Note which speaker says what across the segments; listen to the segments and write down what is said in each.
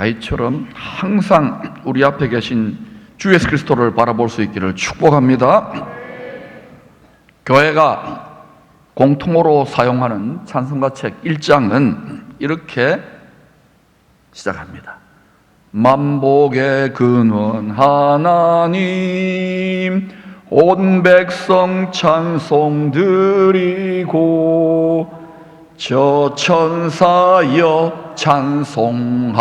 Speaker 1: 다윗처럼 항상 우리 앞에 계신 주 예수 그리스도를 바라볼 수 있기를 축복합니다. 교회가 공통으로 사용하는 찬송가책 1장은 이렇게 시작합니다. 만복의 근원 하나님, 온 백성 찬송 드리고 저 천사여 찬송하세.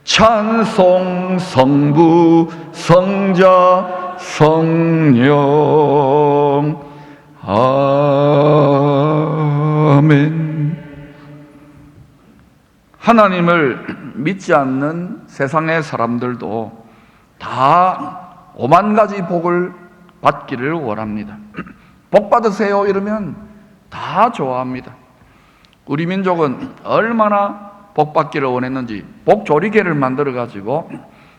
Speaker 1: 찬송 성부 성자 성령 아멘. 하나님을 믿지 않는 세상의 사람들도 다 5만 가지 복을 받기를 원합니다. 복 받으세요 이러면 다 좋아합니다. 우리 민족은 얼마나 복 받기를 원했는지 복조리개를 만들어 가지고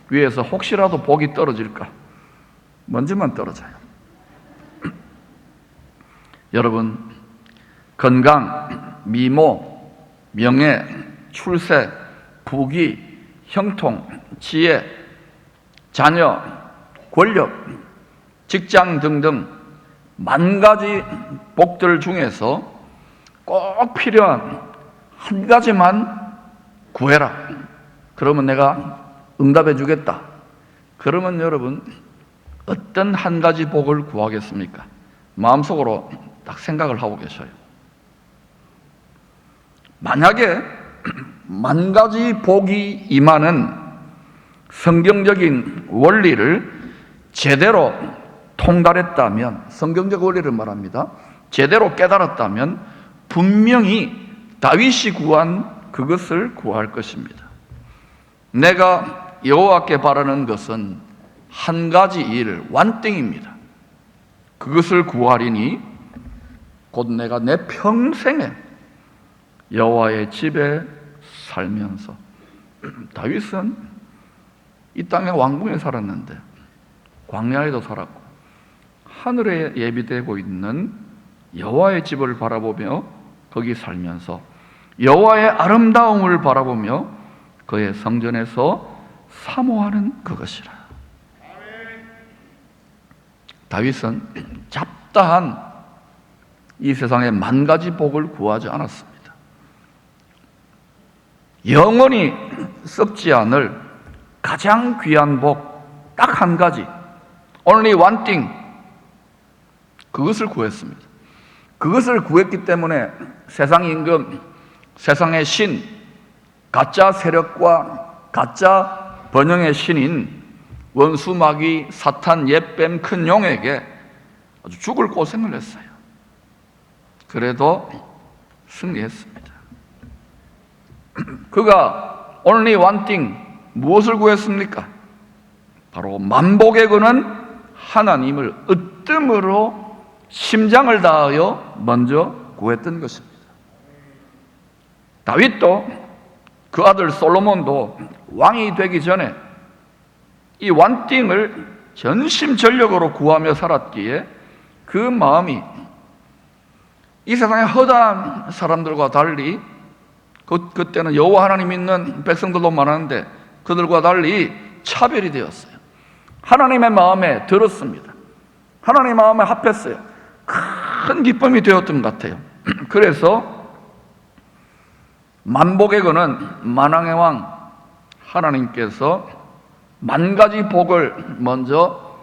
Speaker 1: 위에서 혹시라도 복이 떨어질까 먼지만 떨어져요. 여러분, 건강, 미모, 명예, 출세, 부귀, 형통, 지혜, 자녀, 권력, 직장 등등 만 가지 복들 중에서 꼭 필요한 한 가지만 구해라. 그러면 내가 응답해 주겠다. 그러면 여러분 어떤 한 가지 복을 구하겠습니까? 마음속으로 딱 생각을 하고 계셔요. 만약에 만 가지 복이 임하는 성경적인 원리를 제대로 통달했다면, 성경적 원리를 말합니다. 제대로 깨달았다면 분명히 다윗이 구한 그것을 구할 것입니다. 내가 여호와께 바라는 것은 한 가지 일, one thing입니다. 그것을 구하리니 곧 내가 내 평생에 여호와의 집에 살면서. 다윗은 이 땅의 왕궁에 살았는데 광야에도 살았고 하늘에 예비되고 있는 여호와의 집을 바라보며 거기 살면서 여호와의 아름다움을 바라보며 그의 성전에서 사모하는 그것이라. 다윗은 잡다한 이 세상의 만 가지 복을 구하지 않았습니다. 영원히 썩지 않을 가장 귀한 복 딱 한 가지, only one thing, 그것을 구했습니다. 그것을 구했기 때문에 세상 임금, 세상의 신, 가짜 세력과 가짜 번영의 신인 원수 마귀 사탄 옛뱀 큰 용에게 아주 죽을 고생을 했어요. 그래도 승리했습니다. 그가 only one thing, 무엇을 구했습니까? 바로 만복의 근원 하나님을 으뜸으로 심장을 다하여 먼저 구했던 것입니다. 다윗도 그 아들 솔로몬도 왕이 되기 전에 이 원띵을 전심전력으로 구하며 살았기에 그 마음이 이 세상의 허다한 사람들과 달리, 그때는 여호와 하나님 믿는 백성들도 많았는데 그들과 달리 차별이 되었어요. 하나님의 마음에 들었습니다. 하나님의 마음에 합했어요. 큰 기쁨이 되었던 것 같아요. 그래서 만복의 근원 만왕의 왕 하나님께서 만 가지 복을 먼저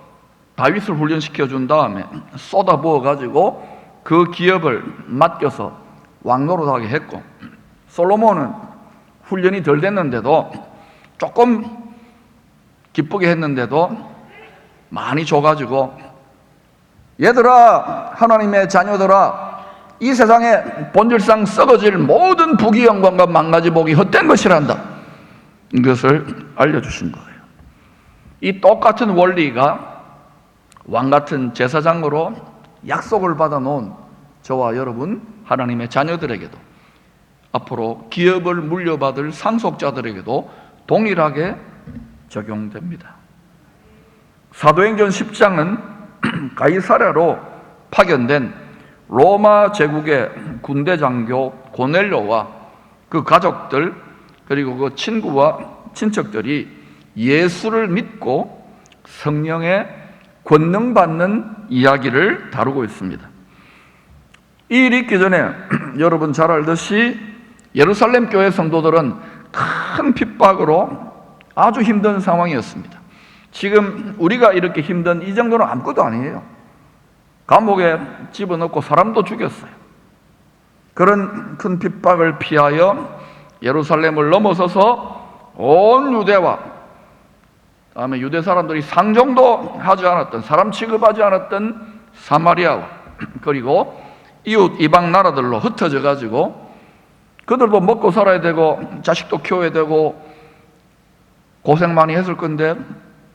Speaker 1: 다윗을 훈련시켜 준 다음에 쏟아 부어 가지고 그 기업을 맡겨서 왕노릇하게 했고, 솔로몬은 훈련이 덜 됐는데도 조금 기쁘게 했는데도 많이 줘가지고, 얘들아, 하나님의 자녀들아, 이 세상에 본질상 썩어질 모든 부귀 영광과 만 가지 복이 헛된 것이란다, 이것을 알려주신 거예요. 이 똑같은 원리가 왕 같은 제사장으로 약속을 받아 놓은 저와 여러분 하나님의 자녀들에게도, 앞으로 기업을 물려받을 상속자들에게도 동일하게 적용됩니다. 사도행전 10장은 가이사랴로 파견된 로마 제국의 군대 장교 고넬료와 그 가족들 그리고 그 친구와 친척들이 예수를 믿고 성령의 권능받는 이야기를 다루고 있습니다. 이 일이 있기 전에 여러분 잘 알듯이 예루살렘 교회 성도들은 큰 핍박으로 아주 힘든 상황이었습니다. 지금 우리가 이렇게 힘든 이 정도는 아무것도 아니에요. 감옥에 집어넣고 사람도 죽였어요. 그런 큰 핍박을 피하여 예루살렘을 넘어서서 온 유대와 다음에 유대 사람들이 상종도 하지 않았던, 사람 취급하지 않았던 사마리아와 그리고 이웃 이방 나라들로 흩어져 가지고 그들도 먹고 살아야 되고 자식도 키워야 되고 고생 많이 했을 건데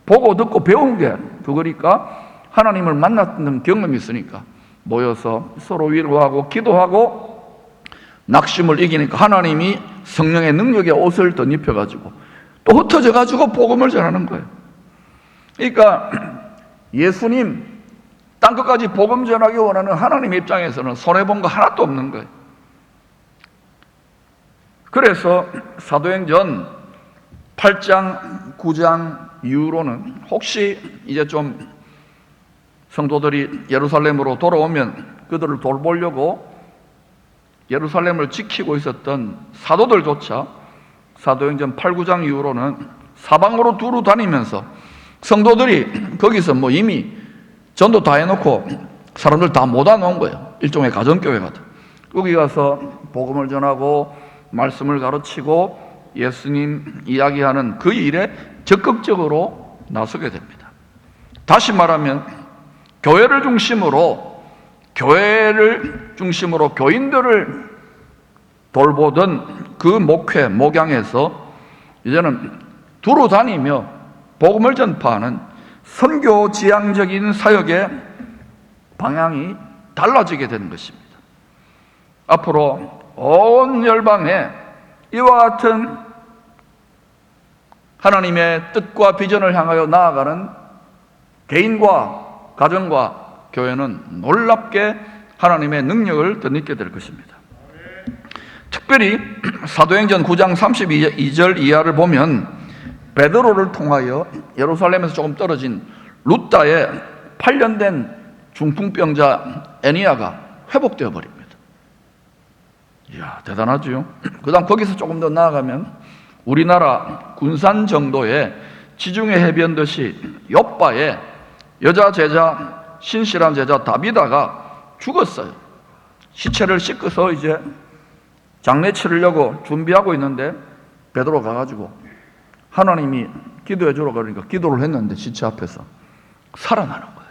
Speaker 1: 보고 듣고 배운 게 그거니까 하나님을 만났던 경험이 있으니까 모여서 서로 위로하고 기도하고 낙심을 이기니까 하나님이 성령의 능력의 옷을 덧입혀가지고 또 흩어져가지고 복음을 전하는 거예요. 그러니까 예수님 땅끝까지 복음 전하기 원하는 하나님 입장에서는 손해본 거 하나도 없는 거예요. 그래서 사도행전 8장, 9장 이후로는 혹시 이제 좀 성도들이 예루살렘으로 돌아오면 그들을 돌보려고 예루살렘을 지키고 있었던 사도들조차 사도행전 8, 9장 이후로는 사방으로 두루 다니면서 성도들이 거기서 뭐 이미 전도 다 해놓고 사람들 다 모아놓은 거예요. 일종의 가정교회 같은. 거기 가서 복음을 전하고 말씀을 가르치고 예수님 이야기하는 그 일에 적극적으로 나서게 됩니다. 다시 말하면 교회를 중심으로 교인들을 돌보던 그 목양에서 이제는 두루 다니며 복음을 전파하는 선교 지향적인 사역의 방향이 달라지게 되는 것입니다. 앞으로 온 열방에 이와 같은 하나님의 뜻과 비전을 향하여 나아가는 개인과 가정과 교회는 놀랍게 하나님의 능력을 덧입게 될 것입니다. 특별히 사도행전 9장 32절 이하를 보면 베드로를 통하여 예루살렘에서 조금 떨어진 루다의 8년 된 중풍병자 애니아가 회복되어 버립니다. 이야, 대단하죠. 그 다음 거기서 조금 더 나아가면 우리나라 군산 정도의 지중해 해변도시 욥바에 여자 제자, 신실한 제자 다비다가 죽었어요. 시체를 씻고서 이제 장례 치르려고 준비하고 있는데 베드로 가가지고 하나님이 기도해 주라고 그러니까 기도를 했는데 시체 앞에서 살아나는 거예요.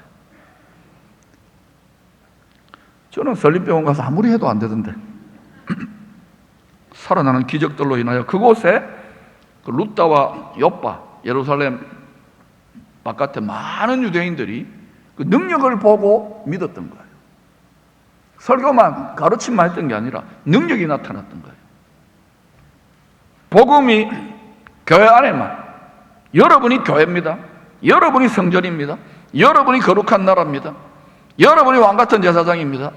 Speaker 1: 저는 설립병원 가서 아무리 해도 안 되던데 살아나는 기적들로 인하여 그곳에 그 루다와 욥바 예루살렘 바깥에 많은 유대인들이 그 능력을 보고 믿었던 거예요. 설교만 가르침만 했던 게 아니라 능력이 나타났던 거예요. 복음이 교회 안에만, 여러분이 교회입니다. 여러분이 성전입니다. 여러분이 거룩한 나라입니다. 여러분이 왕같은 제사장입니다.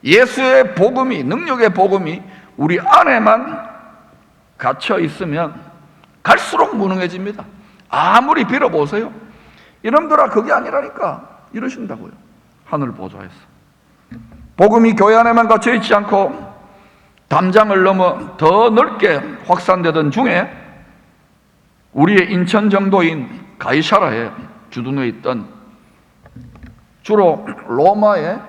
Speaker 1: 예수의 복음이, 능력의 복음이 우리 안에만 갇혀 있으면 갈수록 무능해집니다. 아무리 빌어보세요. 이놈들아 그게 아니라니까 이러신다고요. 하늘 보좌에서 복음이 교회 안에만 갇혀 있지 않고 담장을 넘어 더 넓게 확산되던 중에 우리의 인천 정도인 가이사라에 주둔해 있던 주로 로마의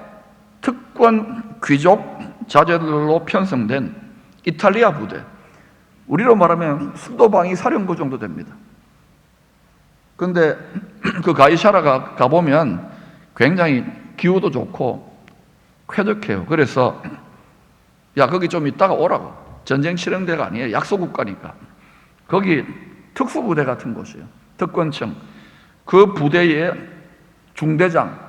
Speaker 1: 특권 귀족 자제들로 편성된 이탈리아 부대, 우리로 말하면 수도방위 사령부 정도 됩니다. 근데 그 가이사라가 가보면 굉장히 기후도 좋고 쾌적해요. 그래서 야 거기 좀 있다가 오라고. 전쟁 치른 데가 아니에요. 약소국가니까. 거기 특수부대 같은 곳이에요. 특권청. 그 부대의 중대장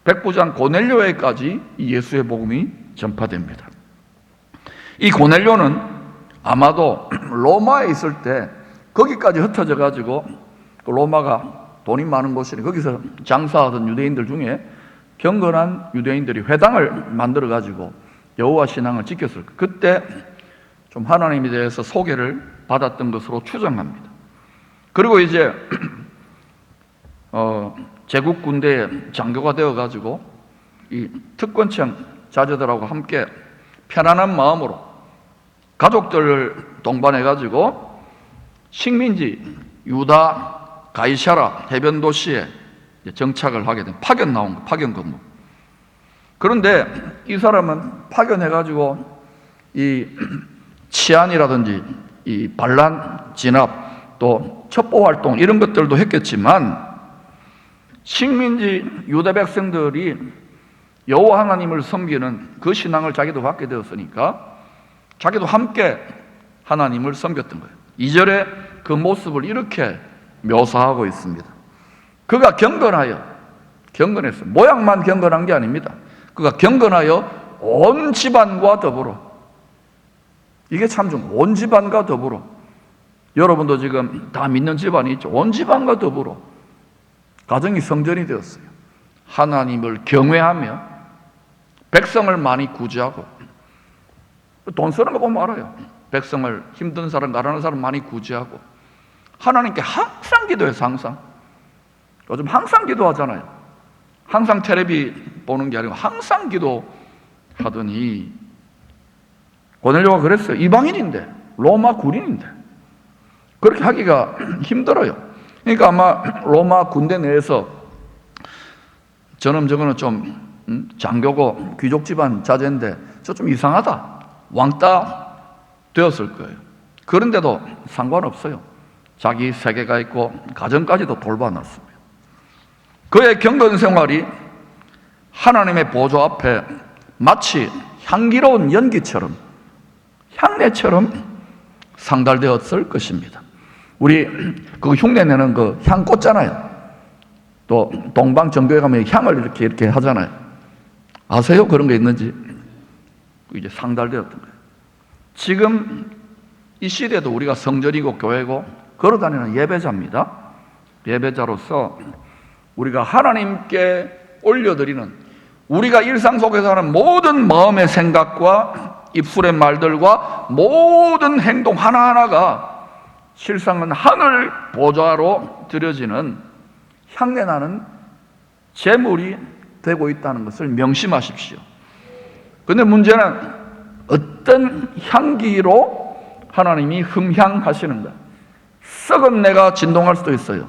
Speaker 1: 백부장 고넬료에까지 예수의 복음이 전파됩니다. 이 고넬료는 아마도 로마에 있을 때 거기까지 흩어져 가지고 로마가 돈이 많은 곳이니 거기서 장사하던 유대인들 중에 경건한 유대인들이 회당을 만들어 가지고 여호와 신앙을 지켰을 거예요. 그때 좀 하나님에 대해서 소개를 받았던 것으로 추정합니다. 그리고 이제 제국 군대의 장교가 되어가지고 이 특권층 자제들하고 함께 편안한 마음으로 가족들을 동반해가지고 식민지 유다 가이샤라 해변 도시에 정착을 하게 된, 파견 나온 거, 파견 근무. 그런데 이 사람은 파견해가지고 이 치안이라든지 이 반란 진압 또 첩보 활동 이런 것들도 했겠지만 식민지 유대 백성들이 여호와 하나님을 섬기는 그 신앙을 자기도 갖게 되었으니까 자기도 함께 하나님을 섬겼던 거예요. 2절에 그 모습을 이렇게 묘사하고 있습니다. 그가 경건했어요. 모양만 경건한 게 아닙니다. 그가 경건하여 온 집안과 더불어, 이게 참 좀, 온 집안과 더불어, 여러분도 지금 다 믿는 집안이 있죠. 온 집안과 더불어 가정이 성전이 되었어요. 하나님을 경외하며 백성을 많이 구제하고, 돈 쓰는 거 보면 알아요. 백성을, 힘든 사람, 나라는 사람 많이 구제하고 하나님께 항상 기도해서, 항상. 요즘 항상 기도하잖아요. 항상 텔레비 보는 게 아니고 항상 기도하더니 고넬료가 그랬어요. 이방인인데, 로마 군인인데 그렇게 하기가 힘들어요. 그러니까 아마 로마 군대 내에서 저거는 좀 장교고 귀족 집안 자제인데 저 좀 이상하다, 왕따 되었을 거예요. 그런데도 상관없어요. 자기 세계가 있고 가정까지도 돌봐놨습니다. 그의 경건 생활이 하나님의 보좌 앞에 마치 향기로운 연기처럼, 향내처럼 상달되었을 것입니다. 우리 그 흉내내는 그 향 꽂잖아요. 또 동방 정교회 가면 향을 이렇게 하잖아요. 아세요? 그런 게 있는지. 이제 상달되었던 거예요. 지금 이 시대도 우리가 성전이고 교회고 걸어다니는 예배자입니다. 예배자로서 우리가 하나님께 올려드리는, 우리가 일상 속에서 하는 모든 마음의 생각과 입술의 말들과 모든 행동 하나하나가 실상은 하늘 보좌로 드려지는 향내나는 제물이 되고 있다는 것을 명심하십시오. 그런데 문제는 어떤 향기로 하나님이 흠향하시는가? 썩은 내가 진동할 수도 있어요.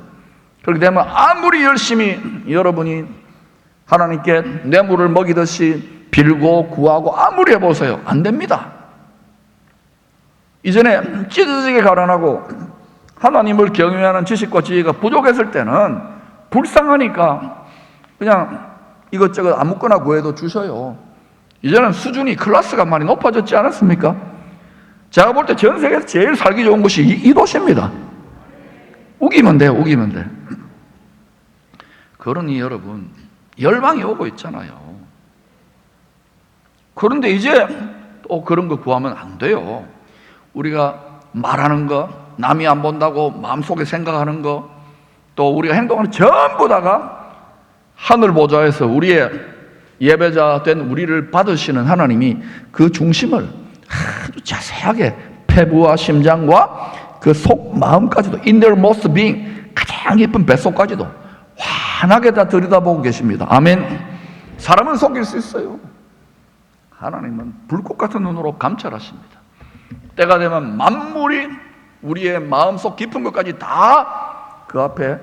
Speaker 1: 그렇게 되면 아무리 열심히 여러분이 하나님께 뇌물을 먹이듯이 빌고 구하고 아무리 해보세요, 안 됩니다. 이전에 찢어지게 가난하고 하나님을 경외하는 지식과 지혜가 부족했을 때는 불쌍하니까 그냥 이것저것 아무거나 구해도 주셔요. 이제는 수준이, 클래스가 많이 높아졌지 않았습니까? 제가 볼 때 전 세계에서 제일 살기 좋은 곳이 이 도시입니다. 우기면 돼요, 우기면 돼. 그러니 여러분, 열방이 오고 있잖아요. 그런데 이제 또 그런 거 구하면 안 돼요. 우리가 말하는 거, 남이 안 본다고 마음속에 생각하는 거, 또 우리가 행동하는 전부 다가 하늘 보좌에서 우리의 예배자 된 우리를 받으시는 하나님이 그 중심을 아주 자세하게 폐부와 심장과 그 속 마음까지도, innermost being, 가장 깊은 뱃속까지도 환하게 다 들여다보고 계십니다. 아멘. 사람은 속일 수 있어요. 하나님은 불꽃 같은 눈으로 감찰하십니다. 때가 되면 만물이 우리의 마음속 깊은 것까지 다 그 앞에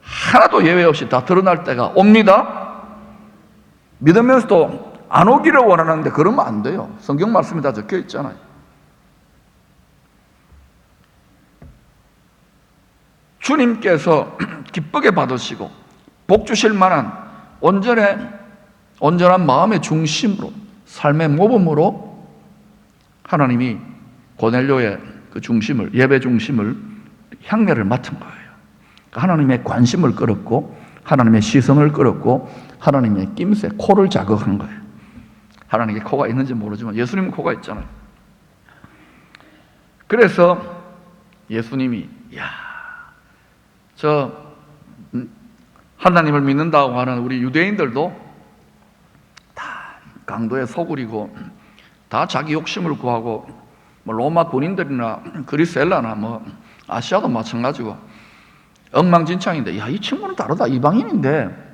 Speaker 1: 하나도 예외 없이 다 드러날 때가 옵니다. 믿으면서도 안 오기를 원하는데 그러면 안 돼요. 성경 말씀이 다 적혀 있잖아요. 주님께서 기쁘게 받으시고 복 주실 만한 온전한 마음의 중심으로, 삶의 모범으로 하나님이 고넬료의 그 중심을, 예배 중심을, 향내를 맡은 거예요. 하나님의 관심을 끌었고 하나님의 시선을 끌었고 하나님의 낌새, 코를 자극한 거예요. 하나님께 코가 있는지 모르지만 예수님은 코가 있잖아요. 그래서 예수님이 하나님을 믿는다고 하는 우리 유대인들도 다 강도의 소굴이고 다 자기 욕심을 구하고 뭐 로마 군인들이나 그리스 헬라나 뭐 아시아도 마찬가지고 엉망진창인데, 야, 이 친구는 다르다, 이방인인데.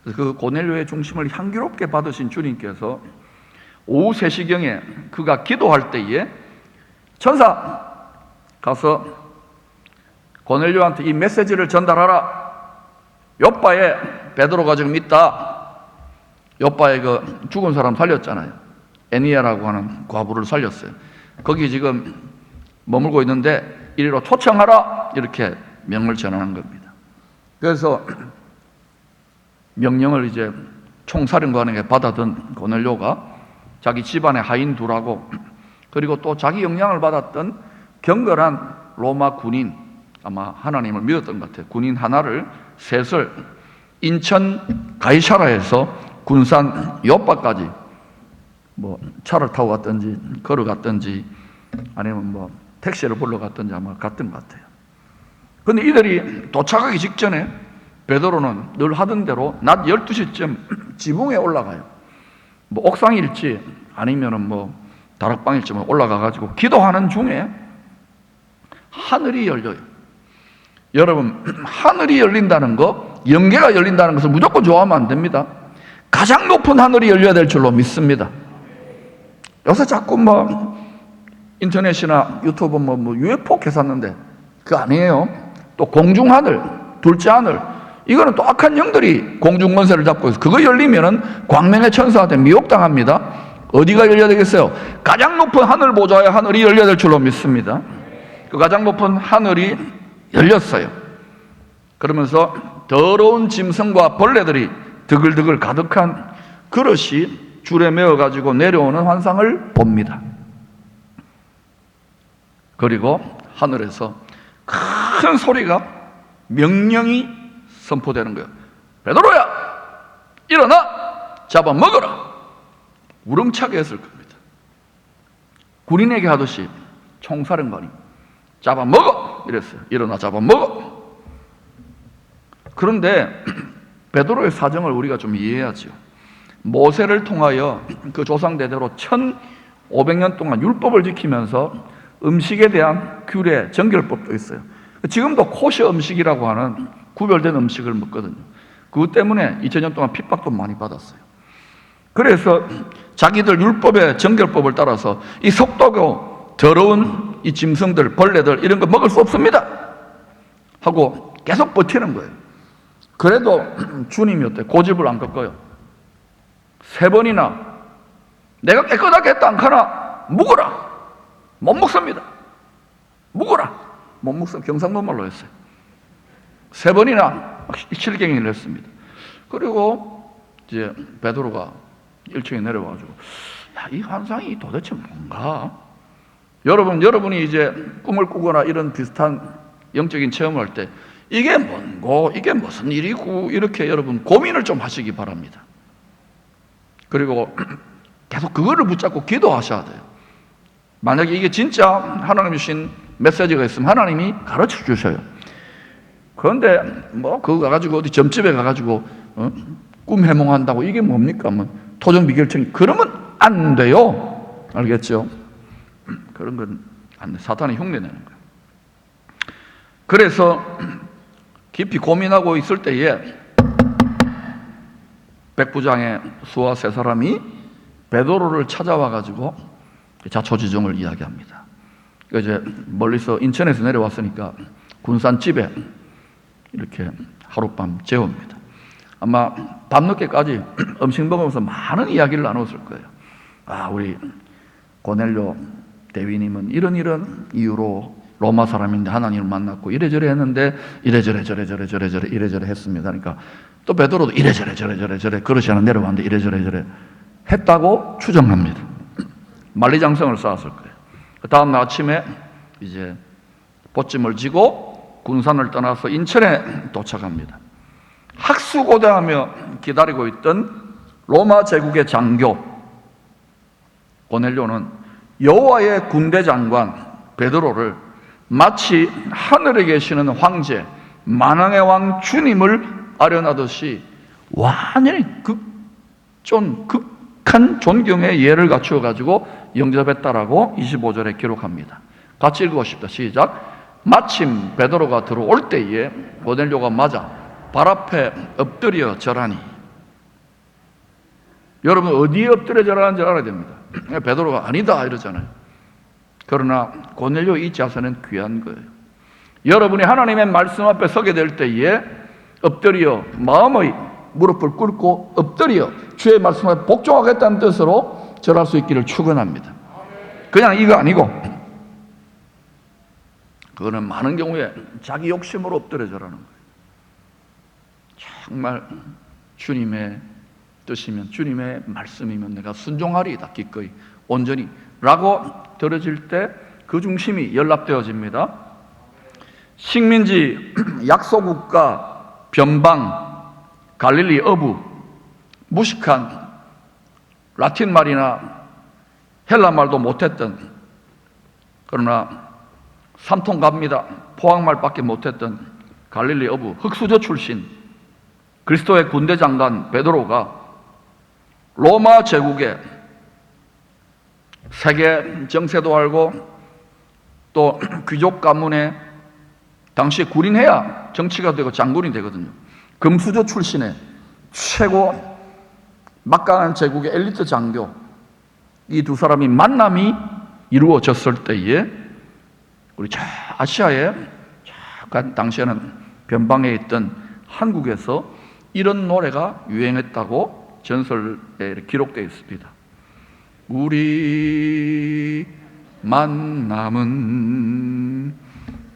Speaker 1: 그 고넬료의 중심을 향기롭게 받으신 주님께서 오후 3시경에 그가 기도할 때에 천사 가서 고넬료한테 이 메시지를 전달하라. 요빠에 베드로가 지금 있다. 요빠에 그 죽은 사람 살렸잖아요. 애니야라고 하는 과부를 살렸어요. 거기 지금 머물고 있는데 이리로 초청하라. 이렇게 명을 전하는 겁니다. 그래서 명령을 이제 총사령관에게 받아든 고넬료가 자기 집안의 하인 둘하고 그리고 또 자기 영향을 받았던 경건한 로마 군인, 아마 하나님을 믿었던 것 같아요. 군인 하나를 셋을 인천 가이사라에서 군산 요빠까지 뭐 차를 타고 갔든지 걸어갔든지 아니면 뭐 택시를 불러 갔든지 아마 갔던 것 같아요. 근데 이들이 도착하기 직전에 베드로는 늘 하던 대로 낮 12시쯤 지붕에 올라가요. 뭐 옥상일지 아니면은 뭐 다락방일지 올라가가지고 기도하는 중에 하늘이 열려요. 여러분, 하늘이 열린다는 거, 영계가 열린다는 것을 무조건 좋아하면 안 됩니다. 가장 높은 하늘이 열려야 될 줄로 믿습니다. 요새 자꾸 뭐 인터넷이나 유튜브 뭐 UFO 개샀는데 그거 아니에요. 또 공중하늘, 둘째 하늘, 이거는 또 악한 영들이 공중권세를 잡고 있어요. 그거 열리면은 광명의 천사한테 미혹당합니다. 어디가 열려야 되겠어요? 가장 높은 하늘 보좌의 하늘이 열려야 될 줄로 믿습니다. 그 가장 높은 하늘이 열렸어요. 그러면서 더러운 짐승과 벌레들이 드글드글 가득한 그릇이 줄에 메어가지고 내려오는 환상을 봅니다. 그리고 하늘에서 큰 소리가, 명령이 선포되는 거예요. 베드로야, 일어나 잡아먹어라. 우렁차게 했을 겁니다. 군인에게 하듯이 총사령관이 잡아먹어 이랬어요. 일어나 잡아먹어. 그런데 베드로의 사정을 우리가 좀 이해해야죠. 모세를 통하여 그 조상대대로 1500년 동안 율법을 지키면서 음식에 대한 규례, 정결법도 있어요. 지금도 코셔 음식이라고 하는 구별된 음식을 먹거든요. 그것 때문에 2000년 동안 핍박도 많이 받았어요. 그래서 자기들 율법의 정결법을 따라서 이 속도고 더러운 이 짐승들, 벌레들 이런 거 먹을 수 없습니다 하고 계속 버티는 거예요. 그래도 주님이 어때요? 고집을 안 꺾어요. 3번이나 내가 깨끗하게 했다 안 하나 묵어라. 못 먹습니다. 묵어라. 못 먹습니다. 경상도 말로 했어요. 3번이나 실갱이를 했습니다. 그리고 이제 베드로가 1층에 내려와가지고, 야, 이 환상이 도대체 뭔가? 여러분이 이제 꿈을 꾸거나 이런 비슷한 영적인 체험을 할 때 이게 뭔고, 이게 무슨 일이고 이렇게 여러분 고민을 좀 하시기 바랍니다. 그리고 계속 그거를 붙잡고 기도하셔야 돼요. 만약에 이게 진짜 하나님이 주신 메시지가 있으면 하나님이 가르쳐 주셔요. 그런데 뭐 그거 가가지고 어디 점집에 가가지고 꿈 해몽한다고 이게 뭡니까? 뭐 토종 미결청, 그러면 안 돼요. 알겠죠? 그런 건 안 돼. 사탄이 흉내내는 거예요. 그래서 깊이 고민하고 있을 때에 백부장의 수하 3사람이 베드로를 찾아와 가지고 자초지종을 이야기합니다. 이제 멀리서 인천에서 내려왔으니까 군산 집에 이렇게 하룻밤 재웁니다. 아마 밤늦게까지 음식 먹으면서 많은 이야기를 나눴을 거예요. 아, 우리 고넬료 대위님은 이런 이유로 로마 사람인데 하나님을 만났고 이래저래 했는데 이래저래 했습니다. 그러니까 또 베드로도 이래저래 그릇이 하나 내려왔는데 이래저래 했다고 추정합니다. 만리장성을 쌓았을 거예요. 그 다음 날 아침에 이제 보찜을 지고 군산을 떠나서 인천에 도착합니다. 학수고대하며 기다리고 있던 로마 제국의 장교 고넬료는 여호와의 군대 장관 베드로를 마치 하늘에 계시는 황제, 만왕의 왕 주님을 아련하듯이 완전히 극한 존경의 예를 갖추어 가지고 영접했다라고 25절에 기록합니다. 같이 읽어봅시다. 시작. 마침 베드로가 들어올 때에 고넬료가 맞아 발 앞에 엎드려 절하니. 여러분 어디에 엎드려 절하는지 알아야 됩니다. 베드로가 아니다 이러잖아요. 그러나 고넬료 이 자세는 귀한 거예요. 여러분이 하나님의 말씀 앞에 서게 될 때에 엎드려 마음의 무릎을 꿇고 엎드려 주의 말씀에 복종하겠다는 뜻으로 절할 수 있기를 축원합니다. 그냥 이거 아니고 그거는 많은 경우에 자기 욕심으로 엎드려 절하는 거예요. 정말 주님의 뜻이면 주님의 말씀이면 내가 순종하리이다 기꺼이 온전히 라고 들어질 때 그 중심이 연락되어집니다. 식민지, 약소국가, 변방, 갈릴리 어부, 무식한 라틴 말이나 헬라 말도 못했던, 그러나 삼통 갑니다 포항말밖에 못했던 갈릴리 어부, 흑수저 출신 그리스도의 군대 장관 베드로가 로마 제국의 세계 정세도 알고 또 귀족 가문에 당시 군인해야 정치가 되고 장군이 되거든요. 금수저 출신의 최고 막강한 제국의 엘리트 장교, 이 두 사람이 만남이 이루어졌을 때에 우리 저 아시아에 잠깐 당시에는 변방에 있던 한국에서 이런 노래가 유행했다고 전설에 기록되어 있습니다. 우리 만남은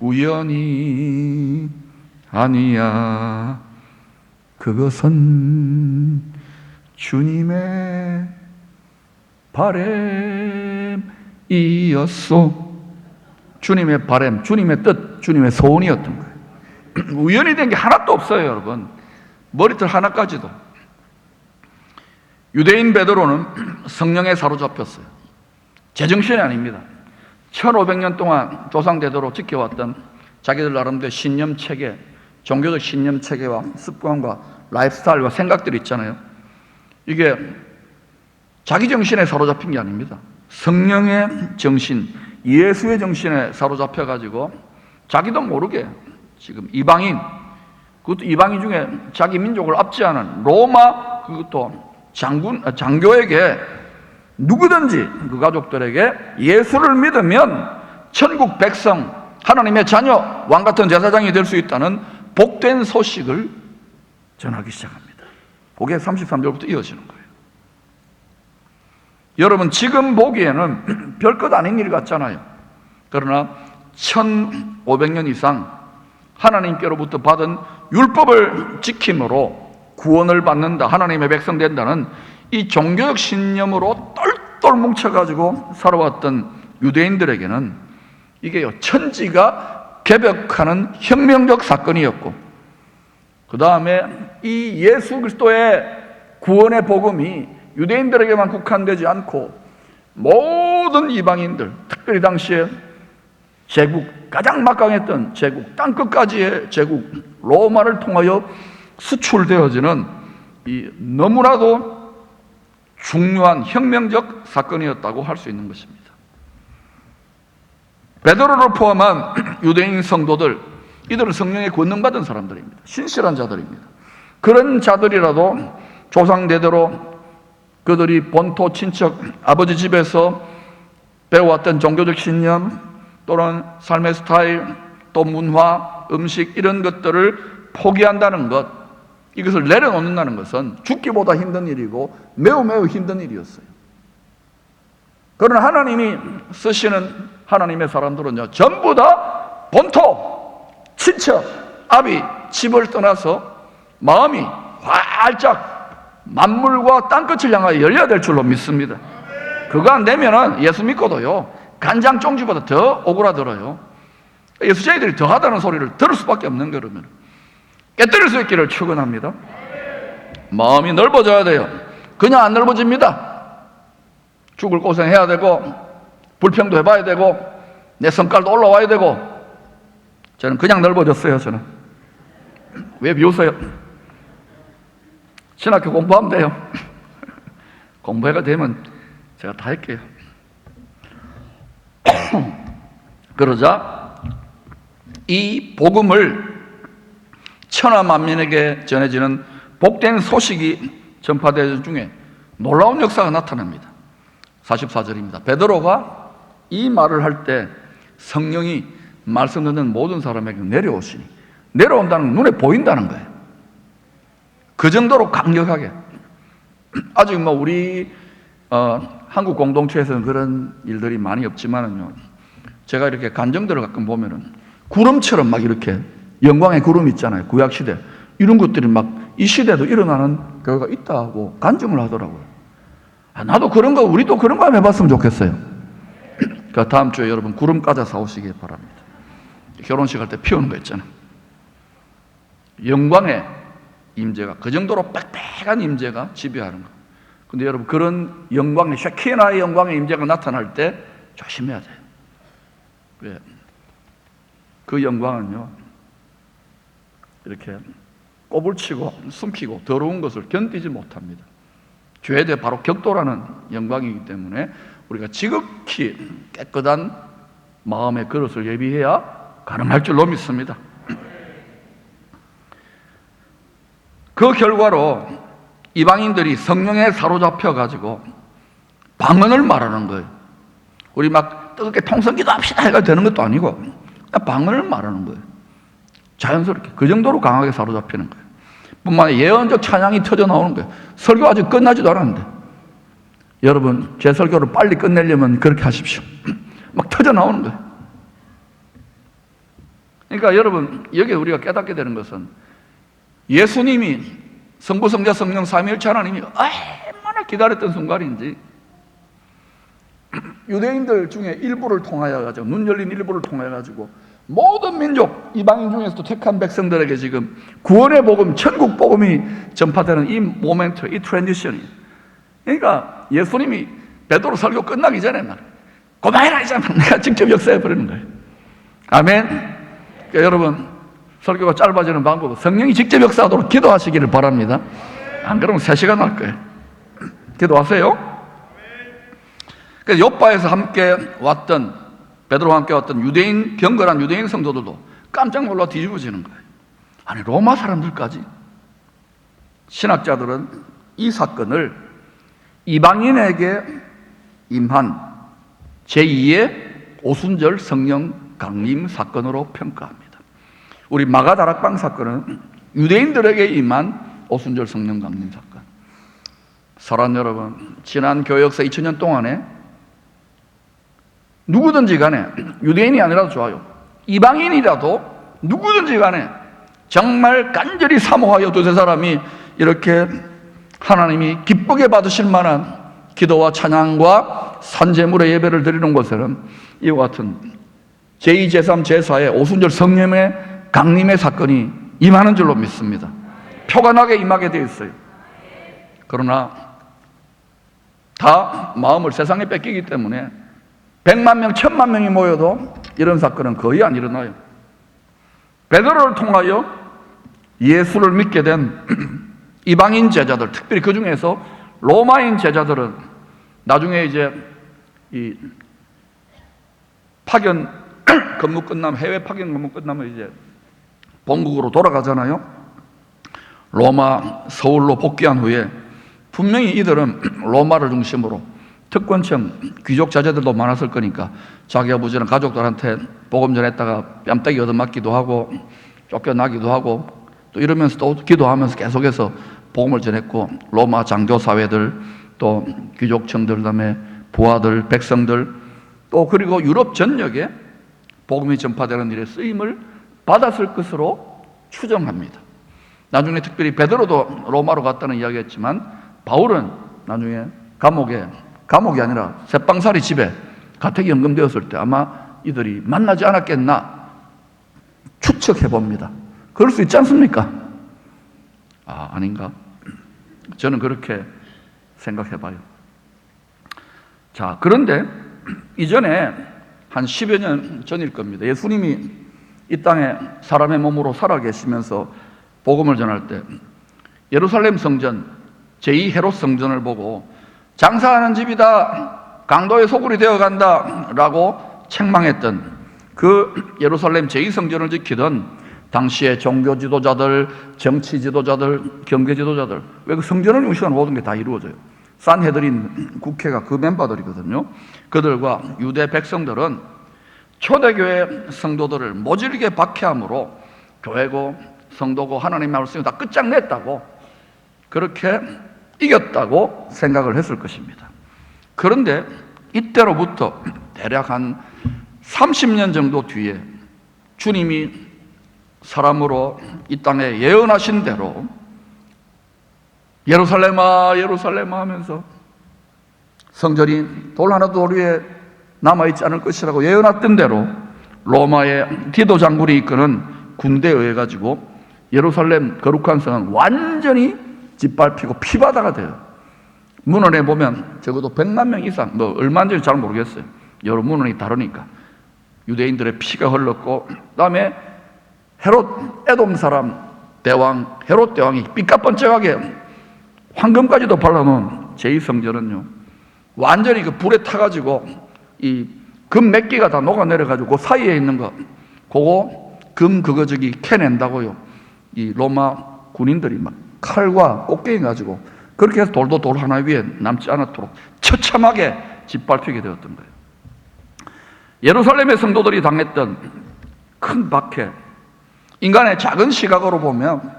Speaker 1: 우연이 아니야. 그것은 주님의 바램이었소. 주님의 바램, 주님의 뜻, 주님의 소원이었던 거예요. 우연이 된 게 하나도 없어요, 여러분. 머리털 하나까지도. 유대인 베드로는 성령에 사로잡혔어요. 제정신이 아닙니다. 1500년 동안 조상대대로 지켜왔던 자기들 나름대로 신념체계, 종교적 신념체계와 습관과 라이프스타일과 생각들이 있잖아요. 이게 자기 정신에 사로잡힌 게 아닙니다. 성령의 정신, 예수의 정신에 사로잡혀가지고 자기도 모르게 지금 이방인, 그것도 이방인 중에 자기 민족을 압제하는 로마, 그것도 장교에게 누구든지 그 가족들에게 예수를 믿으면 천국 백성, 하나님의 자녀, 왕같은 제사장이 될 수 있다는 복된 소식을 전하기 시작합니다. 그게 33절부터 이어지는 거예요. 여러분 지금 보기에는 별것 아닌 일 같잖아요. 그러나 1500년 이상 하나님께로부터 받은 율법을 지킴으로 구원을 받는다, 하나님의 백성 된다는 이 종교적 신념으로 똘똘 뭉쳐가지고 살아왔던 유대인들에게는 이게요, 천지가 개벽하는 혁명적 사건이었고, 그 다음에 이 예수 그리스도의 구원의 복음이 유대인들에게만 국한되지 않고 모든 이방인들, 특별히 당시에 제국, 가장 막강했던 제국, 땅끝까지의 제국 로마를 통하여 수출되어지는 이 너무나도 중요한 혁명적 사건이었다고 할 수 있는 것입니다. 베드로를 포함한 유대인 성도들, 이들은 성령에 권능받은 사람들입니다. 신실한 자들입니다. 그런 자들이라도 조상대대로 그들이 본토 친척 아버지 집에서 배워왔던 종교적 신념 또는 삶의 스타일, 또 문화, 음식 이런 것들을 포기한다는 것, 이것을 내려놓는다는 것은 죽기보다 힘든 일이고 매우 매우 힘든 일이었어요. 그러나 하나님이 쓰시는 하나님의 사람들은요, 전부 다 본토, 친척, 아비, 집을 떠나서 마음이 활짝 만물과 땅끝을 향하여 열려야 될 줄로 믿습니다. 그거 안 되면은 예수 믿고도요, 간장 쫑지보다 더 오그라들어요. 예수쟁이들이 더 하다는 소리를 들을 수밖에 없는 거예요. 그러면 깨뜨릴 수 있기를 축원합니다. 마음이 넓어져야 돼요. 그냥 안 넓어집니다. 죽을 고생해야 되고 불평도 해봐야 되고 내 성깔도 올라와야 되고. 저는 그냥 넓어졌어요. 저는. 왜 비웃어요? 신학교 공부하면 돼요. 공부해가 되면 제가 다 할게요. 그러자 이 복음을 천하 만민에게 전해지는 복된 소식이 전파되는 중에 놀라운 역사가 나타납니다. 44절입니다. 베드로가 이 말을 할 때 성령이 말씀 듣는 모든 사람에게 내려오시니, 내려온다는 건 눈에 보인다는 거예요. 그 정도로 강력하게. 아직 우리 한국 공동체에서는 그런 일들이 많이 없지만은요, 제가 이렇게 간정들을 가끔 보면은 구름처럼 막 이렇게 영광의 구름 있잖아요. 구약 시대 이런 것들이 막 이 시대도 일어나는 교회가 있다고 간증을 하더라고요. 나도 그런 거, 우리도 그런 거 한번 해봤으면 좋겠어요. 그러니까 다음 주에 여러분 구름 과자 사오시기 바랍니다. 결혼식 할 때 피우는 거 있잖아요. 영광의 임재가 그 정도로 빽빽한 임재가 지배하는 거. 근데 여러분 그런 영광의 샤키나의 영광의 임재가 나타날 때 조심해야 돼요. 왜? 그 영광은요, 이렇게 꼬불치고 숨기고 더러운 것을 견디지 못합니다. 죄에 대해 바로 격돌하는 영광이기 때문에 우리가 지극히 깨끗한 마음의 그릇을 예비해야 가능할 줄로 믿습니다. 그 결과로 이방인들이 성령에 사로잡혀 가지고 방언을 말하는 거예요. 우리 막 뜨겁게 통성기도 합시다 해가 되는 것도 아니고 그냥 방언을 말하는 거예요. 자연스럽게 그 정도로 강하게 사로잡히는 거예요. 뿐만 아니라 예언적 찬양이 터져 나오는 거예요. 설교 아직 끝나지도 않았는데, 여러분 제 설교를 빨리 끝내려면 그렇게 하십시오. 막 터져 나오는 거예요. 그러니까 여러분 여기 우리가 깨닫게 되는 것은 예수님이 성부 성자 성령 삼위일체 하나님이 얼마나 기다렸던 순간인지, 유대인들 중에 일부를 통하여 가지고, 눈 열린 일부를 통하여 가지고 모든 민족 이방인 중에서도 택한 백성들에게 지금 구원의 복음, 천국 복음이 전파되는 이 모멘트, 이 트랜지션이, 그러니까 예수님이 베드로 설교 끝나기 전에 말 고마해라 이잖아, 내가 직접 역사해 버리는 거예요. 아멘. 그러니까 여러분 설교가 짧아지는 방법은 성령이 직접 역사하도록 기도하시기를 바랍니다. 안 그러면 3시간 할 거예요. 기도하세요. 그래서 요바에서 함께 왔던, 베드로와 함께 왔던 유대인, 경건한 유대인 성도들도 깜짝 놀라 뒤집어지는 거예요. 아니 로마 사람들까지. 신학자들은 이 사건을 이방인에게 임한 제2의 오순절 성령 강림 사건으로 평가합니다. 우리 마가다락방 사건은 유대인들에게 임한 오순절 성령 강림 사건. 사랑하는 여러분, 지난 교회 역사 2000년 동안에 누구든지 간에, 유대인이 아니라도 좋아요, 이방인이라도 누구든지 간에 정말 간절히 사모하여 두세 사람이 이렇게 하나님이 기쁘게 받으실 만한 기도와 찬양과 산제물의 예배를 드리는 곳에는 이와 같은 제2, 제3, 제4의 오순절 성령의 강림의 사건이 임하는 줄로 믿습니다. 표가 나게 임하게 되어 있어요. 그러나 다 마음을 세상에 뺏기기 때문에 100만 명, 1000만 명이 모여도 이런 사건은 거의 안 일어나요. 베드로를 통하여 예수를 믿게 된 이방인 제자들, 특별히 그 중에서 로마인 제자들은 나중에 이제 이 파견 근무 끝나면, 해외 파견 근무 끝나면 이제 본국으로 돌아가잖아요. 로마 서울로 복귀한 후에 분명히 이들은 로마를 중심으로 특권층, 귀족 자제들도 많았을 거니까 자기 아버지는 가족들한테 복음 전했다가 뺨때기 얻어맞기도 하고 쫓겨나기도 하고 또 이러면서 또 기도하면서 계속해서 복음을 전했고, 로마 장교사회들, 또 귀족층들, 그다음에 부하들, 백성들, 또 그리고 유럽 전역에 복음이 전파되는 일에 쓰임을 받았을 것으로 추정합니다. 나중에 특별히 베드로도 로마로 갔다는 이야기했지만 바울은 나중에 감옥이 아니라 새빵살이 집에 가택이 연금되었을 때 아마 이들이 만나지 않았겠나 추측해 봅니다. 그럴 수 있지 않습니까? 아닌가? 저는 그렇게 생각해 봐요. 자, 그런데 이전에 한 10여 년 전일 겁니다. 예수님이 이 땅에 사람의 몸으로 살아 계시면서 복음을 전할 때 예루살렘 성전, 제2 헤롯 성전을 보고 장사하는 집이다, 강도의 소굴이 되어간다 라고 책망했던 그 예루살렘 제2성전을 지키던 당시의 종교 지도자들, 정치 지도자들, 경제 지도자들, 왜 그 성전을 중심으로 모든 게 다 이루어져요. 산헤드린 국회가 그 멤버들이거든요. 그들과 유대 백성들은 초대교회 성도들을 모질게 박해함으로 교회고 성도고 하나님의 말씀이 다 끝장냈다고, 그렇게 이겼다고 생각을 했을 것입니다. 그런데 이때로부터 대략 한 30년 정도 뒤에 주님이 사람으로 이 땅에 예언하신 대로 예루살렘아 예루살렘아 하면서 성전이 돌 하나도 돌 위에 남아있지 않을 것이라고 예언했던 대로 로마의 디도 장군이 이끄는 군대에 의해 가지고 예루살렘 거룩한 성은 완전히 짓밟히고 피바다가 돼요. 문헌에 보면 적어도 100만 명 이상, 뭐 얼마인지 잘 모르겠어요. 여러 문헌이 다르니까 유대인들의 피가 흘렀고, 그 다음에 헤롯 에돔 사람 대왕 헤롯 대왕이 삐까뻔쩍하게 황금까지도 발라놓은 제2성전은요 완전히 그 불에 타가지고 이 금 몇 개가 다 녹아내려가지고 그 사이에 있는 거 그거 금 그거 저기 캐낸다고요. 이 로마 군인들이 막 칼과 꽃게임 가지고 그렇게 해서 돌도 돌 하나 위에 남지 않도록 처참하게 짓밟히게 되었던 거예요. 예루살렘의 성도들이 당했던 큰 박해, 인간의 작은 시각으로 보면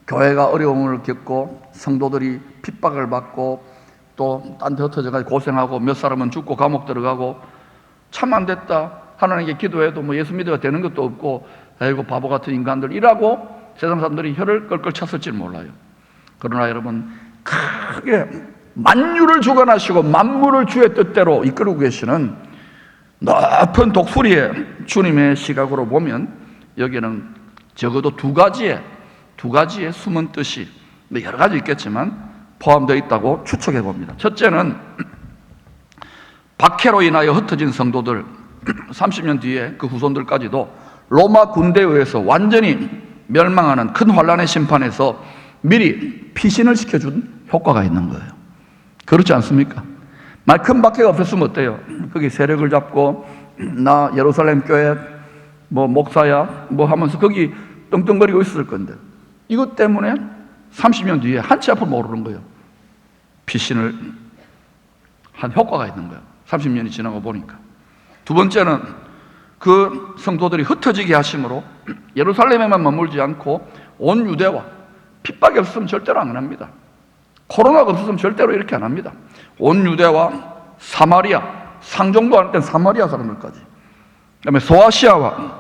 Speaker 1: 교회가 어려움을 겪고 성도들이 핍박을 받고 또 딴 데 흩어져가지고 고생하고 몇 사람은 죽고 감옥 들어가고 참 안 됐다, 하나님께 기도해도 뭐 예수 믿어야 되는 것도 없고 아이고 바보 같은 인간들 이라고 세상 사람들이 혀를 끌끌 찼을지 몰라요. 그러나 여러분, 크게 만유를 주관하시고 만물을 주의 뜻대로 이끌고 계시는 높은 독수리의 주님의 시각으로 보면 여기는 적어도 두 가지의 숨은 뜻이 여러 가지 있겠지만 포함되어 있다고 추측해 봅니다. 첫째는 박해로 인하여 흩어진 성도들 30년 뒤에 그 후손들까지도 로마 군대에 의해서 완전히 멸망하는 큰 환란의 심판에서 미리 피신을 시켜준 효과가 있는 거예요. 그렇지 않습니까? 만약 큰 박해가 없었으면 어때요? 거기 세력을 잡고 나 예루살렘 교회 뭐 목사야 뭐 하면서 거기 떵떵거리고 있을 건데 이것 때문에 30년 뒤에 한치 앞을 모르는 거예요. 피신을 한 효과가 있는 거예요. 30년이 지나고 보니까. 두 번째는 그 성도들이 흩어지게 하심으로 예루살렘에만 머물지 않고 온 유대와 핍박이 없으면 절대로 안 합니다. 코로나가 없었으면 절대로 이렇게 안 합니다. 온 유대와 사마리아, 상종도 안 된 사마리아 사람들까지, 그 다음에 소아시아와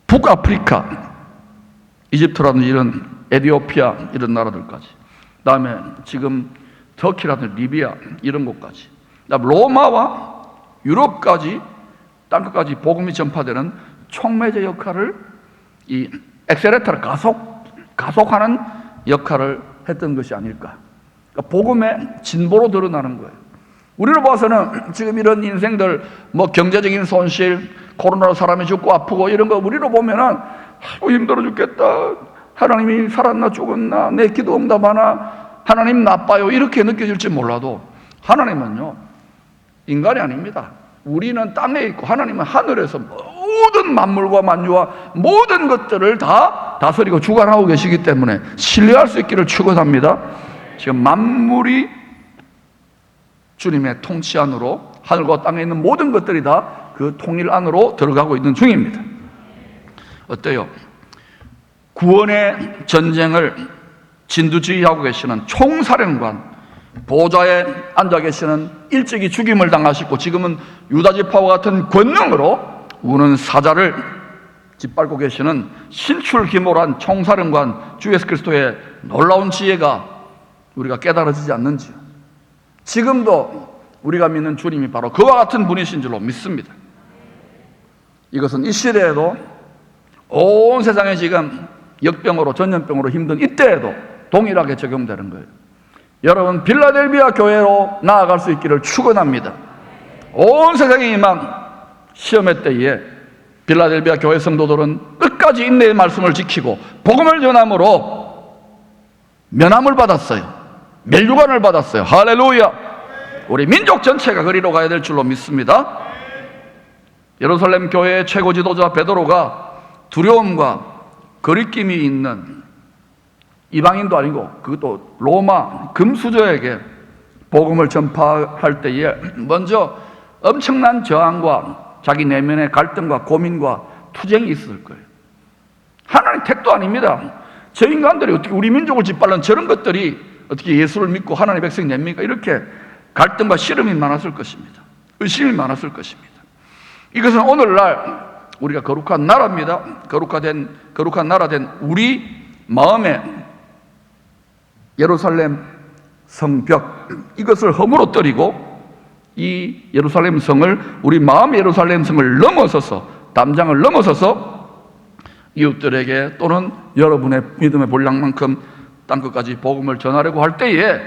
Speaker 1: 북아프리카, 이집트라든지 이런 에티오피아 이런 나라들까지, 그 다음에 지금 터키라든지 리비아 이런 곳까지, 그 다음에 로마와 유럽까지 땅끝까지 복음이 전파되는 촉매제 역할을, 이 엑셀레터를 가속하는 역할을 했던 것이 아닐까. 그러니까 복음의 진보로 드러나는 거예요. 우리로 봐서는 지금 이런 인생들, 뭐 경제적인 손실, 코로나로 사람이 죽고 아프고 이런 거 우리로 보면은 힘들어 죽겠다, 하나님이 살았나 죽었나, 내 기도 응답하나, 하나님 나빠요, 이렇게 느껴질지 몰라도 하나님은요 인간이 아닙니다. 우리는 땅에 있고 하나님은 하늘에서 모든 만물과 만유와 모든 것들을 다 다스리고 주관하고 계시기 때문에 신뢰할 수 있기를 축원합니다. 지금 만물이 주님의 통치 안으로, 하늘과 땅에 있는 모든 것들이 다 그 통일 안으로 들어가고 있는 중입니다. 어때요? 구원의 전쟁을 진두지휘하고 계시는 총사령관, 보좌에 앉아 계시는, 일찍이 죽임을 당하시고 지금은 유다지파와 같은 권능으로 우는 사자를 짓밟고 계시는 신출기몰한 총사령관 주 예수 그리스도의 놀라운 지혜가 우리가 깨달아지지 않는지요? 지금도 우리가 믿는 주님이 바로 그와 같은 분이신 줄로 믿습니다. 이것은 이 시대에도, 온 세상에 지금 역병으로 전염병으로 힘든 이때에도 동일하게 적용되는 거예요. 여러분, 빌라델비아 교회로 나아갈 수 있기를 축원합니다. 온 세상의 희망, 시험의 때에 빌라델비아 교회 성도들은 끝까지 인내의 말씀을 지키고 복음을 전함으로 면함을 받았어요. 멸류관을 받았어요. 할렐루야. 우리 민족 전체가 그리로 가야 될 줄로 믿습니다. 예루살렘 교회의 최고 지도자 베드로가 두려움과 거리낌이 있는 이방인도 아니고 그것도 로마 금수저에게 복음을 전파할 때에 먼저 엄청난 저항과 자기 내면의 갈등과 고민과 투쟁이 있을 거예요. 하나님 택도 아닙니다. 저 인간들이 어떻게 우리 민족을 짓밟는 저런 것들이 어떻게 예수를 믿고 하나님의 백성이 됩니까? 이렇게 갈등과 씨름이 많았을 것입니다. 의심이 많았을 것입니다. 이것은 오늘날 우리가 거룩한 나라입니다. 거룩한 나라 된 우리 마음에 예루살렘 성벽 이것을 허물어뜨리고 이 예루살렘 성을 우리 마음의 예루살렘 성을 넘어서서 담장을 넘어서서 이웃들에게 또는 여러분의 믿음의 분량만큼 땅끝까지 복음을 전하려고 할 때에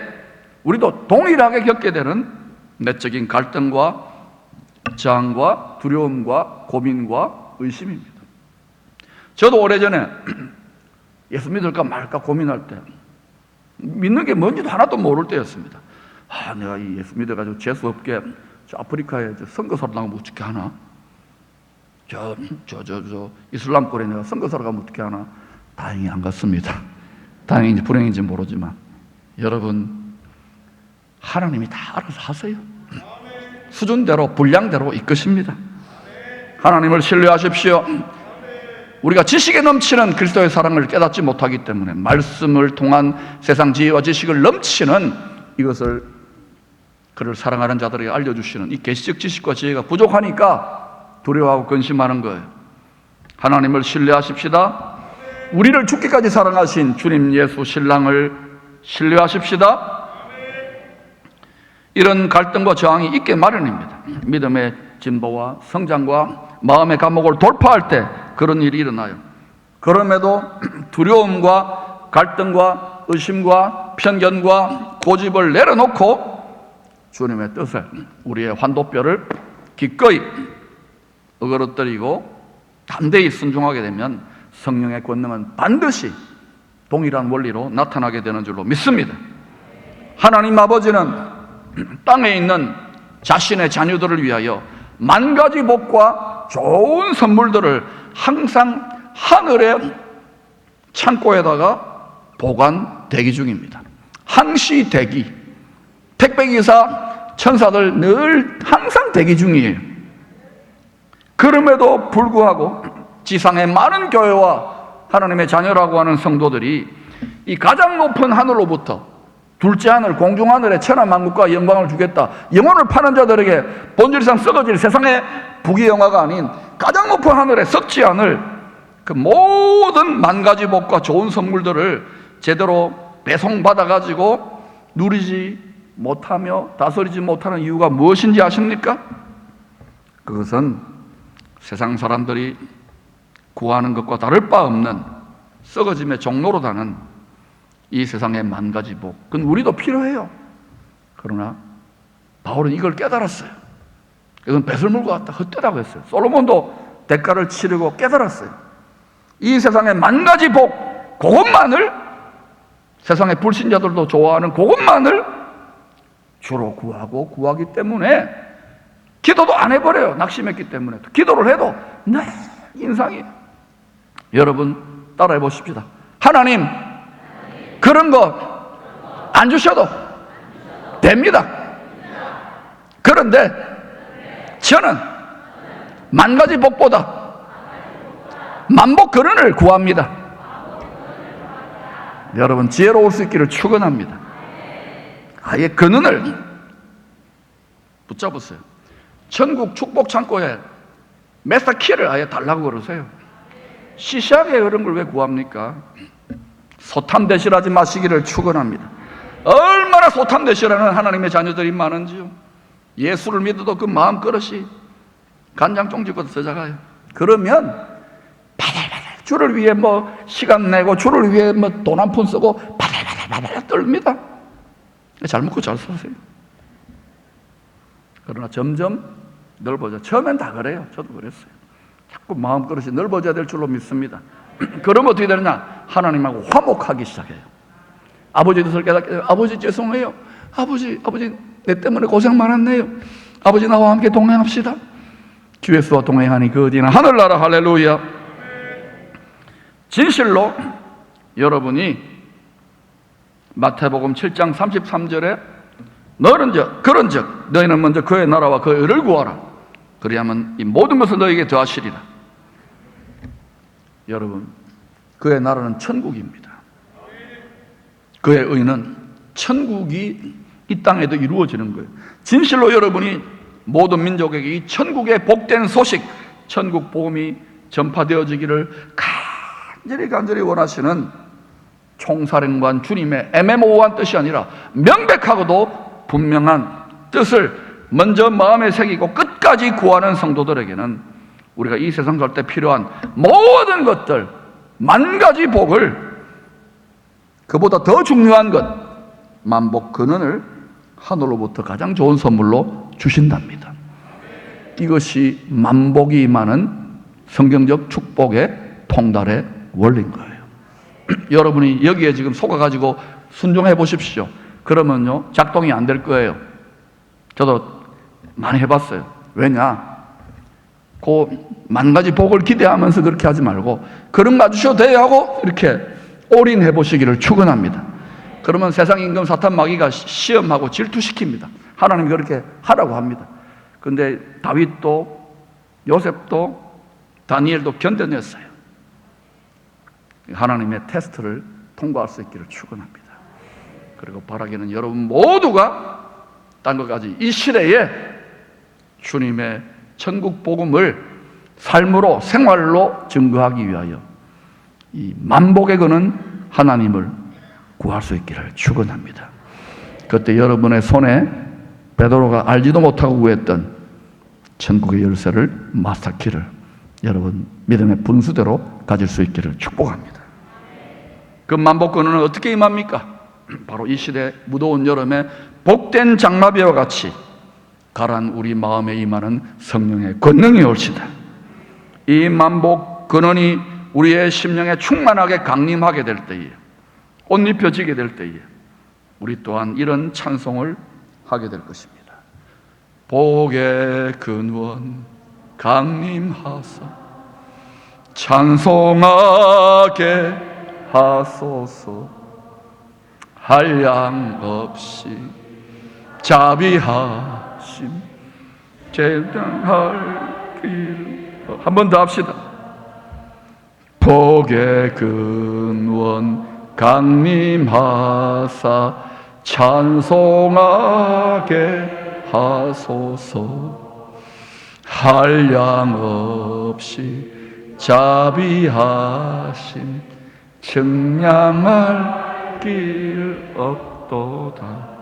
Speaker 1: 우리도 동일하게 겪게 되는 내적인 갈등과 저항과 두려움과 고민과 의심입니다. 저도 오래전에 예수 믿을까 말까 고민할 때 믿는 게 뭔지도 하나도 모를 때였습니다. 내가 이 예수 믿어가지고 재수 없게 저 아프리카에 선교사로 나가면 어떻게 하나? 저 이슬람권에 내가 선교사로 가면 어떻게 하나? 다행히 안 갔습니다. 다행인지 불행인지 모르지만 여러분 하나님이 다 알아서 하세요. 수준대로 분량대로 이끄십니다. 하나님을 신뢰하십시오. 우리가 지식에 넘치는 그리스도의 사랑을 깨닫지 못하기 때문에 말씀을 통한 세상 지혜와 지식을 넘치는 이것을 그를 사랑하는 자들에게 알려주시는 이 계시적 지식과 지혜가 부족하니까 두려워하고 근심하는 거예요. 하나님을 신뢰하십시다. 우리를 죽기까지 사랑하신 주님 예수 신랑을 신뢰하십시다. 이런 갈등과 저항이 있게 마련입니다. 믿음의 진보와 성장과 마음의 감옥을 돌파할 때 그런 일이 일어나요. 그럼에도 두려움과 갈등과 의심과 편견과 고집을 내려놓고 주님의 뜻에 우리의 환도뼈를 기꺼이 어그러뜨리고 담대히 순종하게 되면 성령의 권능은 반드시 동일한 원리로 나타나게 되는 줄로 믿습니다. 하나님 아버지는 땅에 있는 자신의 자녀들을 위하여 만 가지 복과 좋은 선물들을 항상 하늘의 창고에다가 보관 대기 중입니다. 항시 대기. 택배기사, 천사들 늘 항상 대기 중이에요. 그럼에도 불구하고 지상의 많은 교회와 하나님의 자녀라고 하는 성도들이 이 가장 높은 하늘로부터 둘째 하늘, 공중하늘에 천하만국과 영광을 주겠다. 영혼을 파는 자들에게 본질상 썩어질 세상의 부귀영화가 아닌 가장 높은 하늘에 썩지 않을 그 모든 만 가지 복과 좋은 선물들을 제대로 배송받아가지고 누리지 못하며 다스리지 못하는 이유가 무엇인지 아십니까? 그것은 세상 사람들이 구하는 것과 다를 바 없는 썩어짐의 종로로 다는 이 세상의 만 가지 복, 그건 우리도 필요해요. 그러나 바울은 이걸 깨달았어요. 이건 뱃을 물고 왔다 헛되다고 했어요. 솔로몬도 대가를 치르고 깨달았어요. 이 세상의 만 가지 복, 그것만을 세상의 불신자들도 좋아하는 그것만을 주로 구하기 때문에 기도도 안 해버려요. 낙심했기 때문에. 기도를 해도 네, 인상이에요. 여러분 따라해 보십시다. 하나님 그런 거 안 주셔도 됩니다. 그런데 저는 만 가지 복보다 만복 근원을 구합니다. 여러분 지혜로울 수 있기를 축원합니다. 아예 근원을 붙잡으세요. 천국 축복 창고에 메스터 키를 아예 달라고 그러세요. 시시하게 그런 걸 왜 구합니까? 소탐대실하지 마시기를 축원합니다. 얼마나 소탐대실하는 하나님의 자녀들이 많은지요. 예수를 믿어도 그 마음 그릇이 간장종지보다 더 작아요. 그러면 바달바달 주를 위해 뭐 시간 내고 주를 위해 뭐 돈 한 푼 쓰고 바달바달 떨립니다. 잘 먹고 잘 사세요. 그러나 점점 넓어져. 처음엔 다 그래요. 저도 그랬어요. 자꾸 마음 그릇이 넓어져야 될 줄로 믿습니다. 그러면 어떻게 되느냐? 하나님하고 화목하기 시작해요. 아버지 뜻을 깨닫게 돼요. 아버지 죄송해요. 아버지 내 때문에 고생 많았네요. 아버지 나와 함께 동행합시다. 주 예수와 동행하니 그 어디나 하늘나라. 할렐루야. 진실로 여러분이 마태복음 7장 33절에 그런즉 너희는 먼저 그의 나라와 그의 의를 구하라. 그리하면 이 모든 것을 너희에게 더하시리라. 여러분, 그의 나라는 천국입니다. 그의 의는 천국이 이 땅에도 이루어지는 거예요. 진실로 여러분이 모든 민족에게 이 천국의 복된 소식, 천국 복음이 전파되어지기를 간절히 원하시는 총사령관 주님의 애매모호한 뜻이 아니라 명백하고도 분명한 뜻을 먼저 마음에 새기고 끝까지 구하는 성도들에게는 우리가 이 세상 살 때 필요한 모든 것들, 만 가지 복을, 그보다 더 중요한 것, 만복 근원을 하늘로부터 가장 좋은 선물로 주신답니다. 이것이 만복이 임하는 성경적 축복의 통달의 원리인 거예요. 여러분이 여기에 지금 속아가지고 순종해 보십시오. 그러면요, 작동이 안 될 거예요. 저도 많이 해봤어요. 왜냐? 그 만 가지 복을 기대하면서 그렇게 하지 말고, 그런 거 주셔도 돼요 하고 이렇게 올인해 보시기를 축원합니다. 그러면 세상 임금 사탄 마귀가 시험하고 질투시킵니다. 하나님이 그렇게 하라고 합니다. 근데 다윗도 요셉도 다니엘도 견뎌냈어요. 하나님의 테스트를 통과할 수 있기를 축원합니다. 그리고 바라기는 여러분 모두가 딴 것까지 이 시대에 주님의 천국 복음을 삶으로, 생활로 증거하기 위하여 이 만복의 근원 하나님을 구할 수 있기를 축원합니다. 그때 여러분의 손에 베드로가 알지도 못하고 구했던 천국의 열쇠를 마스터키를 여러분 믿음의 분수대로 가질 수 있기를 축복합니다. 그 만복 근원은 어떻게 임합니까? 바로 이 시대 무더운 여름에 복된 장마비와 같이 가란 우리 마음에 임하는 성령의 권능이 올시다. 이 만복 근원이 우리의 심령에 충만하게 강림하게 될 때에, 옷 입혀지게 될 때에 우리 또한 이런 찬송을 하게 될 것입니다. 복의 근원 강림하사 찬송하게 하소서. 한량 없이 자비하심 제당할 길. 한 번 더 합시다. 복의 근원 강림하사 찬송하게 하소서. 한량 없이 자비하심 측량할 길 없도다.